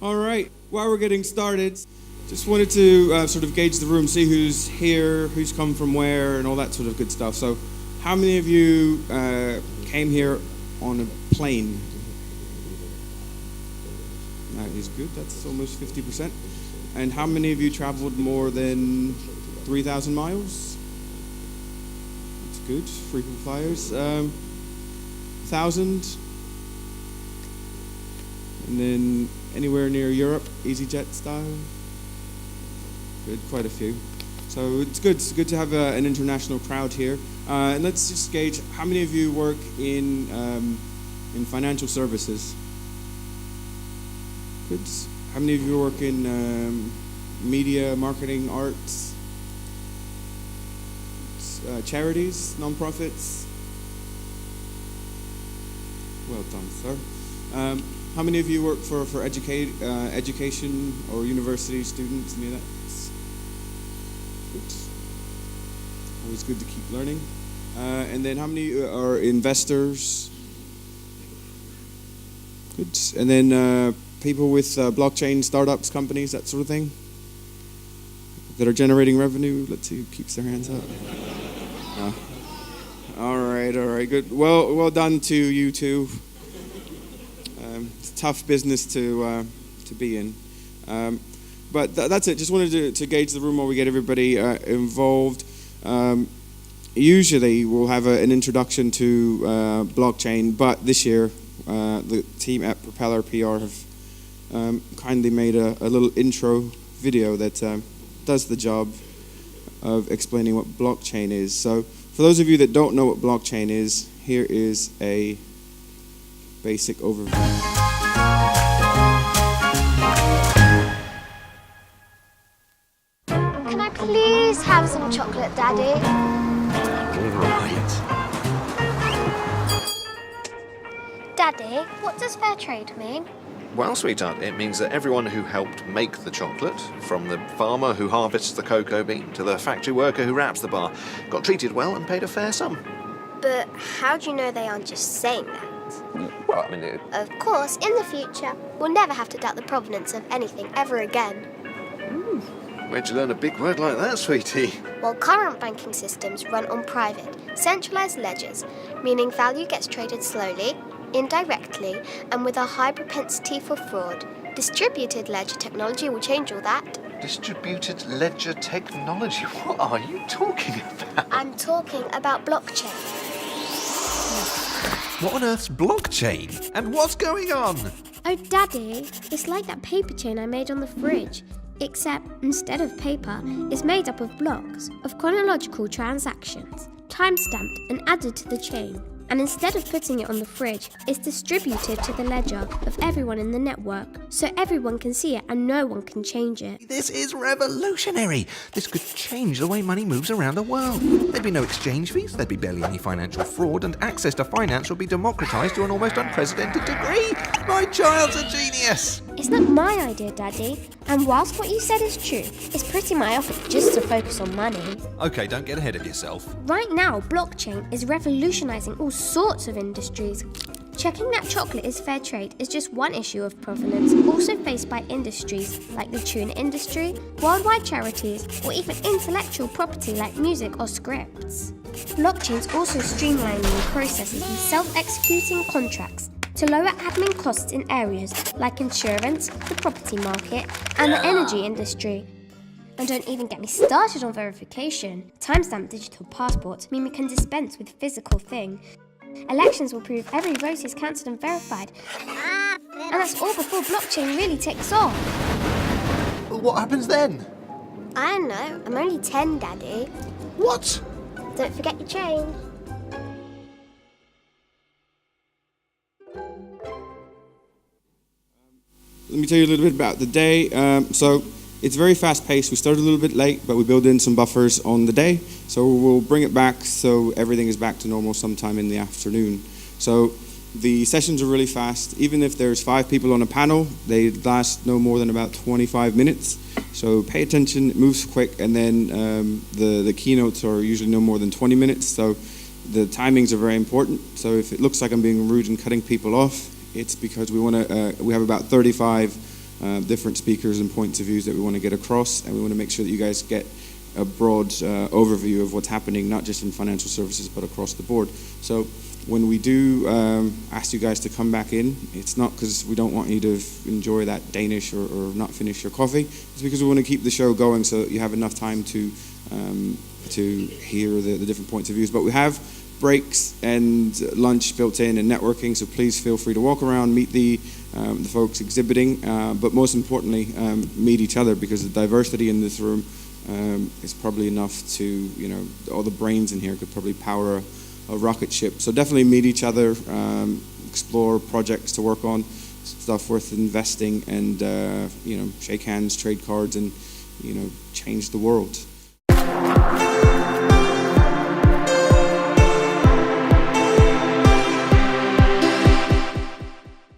All right, while we're getting started, just wanted to sort of gauge the room, see who's here, who's come from where, and all that sort of good stuff. So, how many of you came here on a plane? That is good, that's almost 50%. And how many of you traveled more than 3,000 miles? That's good, frequent flyers. 1,000? And then anywhere near Europe, EasyJet style? Good, quite a few. So it's good to have an international crowd here. And let's just gauge, how many of you work in financial services? Good. How many of you work in media, marketing, arts, charities, non-profits? Well done, sir. How many of you work for education or university students? Any of that? Good. Always good to keep learning. And then how many are investors? Good. And then people with blockchain startups, companies, that sort of thing, that are generating revenue. Let's see who keeps their hands up. All right, good. Well done to you two. It's a tough business to be in. But that's it. Just wanted to gauge the room while we get everybody involved. Usually we'll have an introduction to blockchain, but this year the team at Propeller PR have kindly made a little intro video that does the job of explaining what blockchain is. So for those of you that don't know what blockchain is, here is a basic overview. Can I please have some chocolate, Daddy? Right. Daddy, what does fair trade mean? Well, sweetheart, it means that everyone who helped make the chocolate, from the farmer who harvests the cocoa bean to the factory worker who wraps the bar, got treated well and paid a fair sum. But how do you know they aren't just saying that? Well, I mean, Of course, in the future, we'll never have to doubt the provenance of anything ever again. where'd you learn a big word like that, sweetie? While current banking systems run on private, centralised ledgers, meaning value gets traded slowly, indirectly, and with a high propensity for fraud, distributed ledger technology will change all that. Distributed ledger technology? What are you talking about? I'm talking about blockchain. What on earth's blockchain? And what's going on? Oh, Daddy, it's like that paper chain I made on the fridge, except instead of paper, it's made up of blocks of chronological transactions, time-stamped and added to the chain. And instead of putting it on the fridge, it's distributed to the ledger of everyone in the network, so everyone can see it and no one can change it. This is revolutionary. This could change the way money moves around the world. There'd be no exchange fees, there'd be barely any financial fraud, and access to finance would be democratized to an almost unprecedented degree. My child's a genius. It's not my idea, Daddy, and whilst what you said is true, it's pretty myopic just to focus on money. Okay, don't get ahead of yourself. Right now, blockchain is revolutionising all sorts of industries. Checking that chocolate is fair trade is just one issue of provenance, also faced by industries like the tuna industry, worldwide charities, or even intellectual property like music or scripts. Blockchain's also streamlining processes and self-executing contracts to lower admin costs in areas like insurance, the property market, and the energy industry. And don't even get me started on verification. Timestamp digital passports mean we can dispense with physical thing. Elections will prove every vote is counted and verified. And that's all before blockchain really takes off. What happens then? I don't know. I'm only 10, Daddy. What? Don't forget your chain. Let me tell you a little bit about the day. So it's very fast-paced. We started a little bit late, but we build in some buffers on the day. So we'll bring it back so everything is back to normal sometime in the afternoon. So the sessions are really fast. Even if there's 5 people on a panel, they last no more than about 25 minutes. So pay attention, it moves quick, and then the keynotes are usually no more than 20 minutes. So the timings are very important. So if it looks like I'm being rude and cutting people off, it's because we have about 35 different speakers and points of views that we want to get across, and we want to make sure that you guys get a broad overview of what's happening, not just in financial services, but across the board. So when we do ask you guys to come back in, it's not because we don't want you to enjoy that Danish or not finish your coffee. It's because we want to keep the show going so that you have enough time to hear the different points of views. But we have breaks and lunch built in and networking, so please feel free to walk around, meet the folks exhibiting, but most importantly, meet each other, because the diversity in this room is probably enough to, all the brains in here could probably power a rocket ship. So definitely meet each other, explore projects to work on, stuff worth investing, and shake hands, trade cards, and change the world.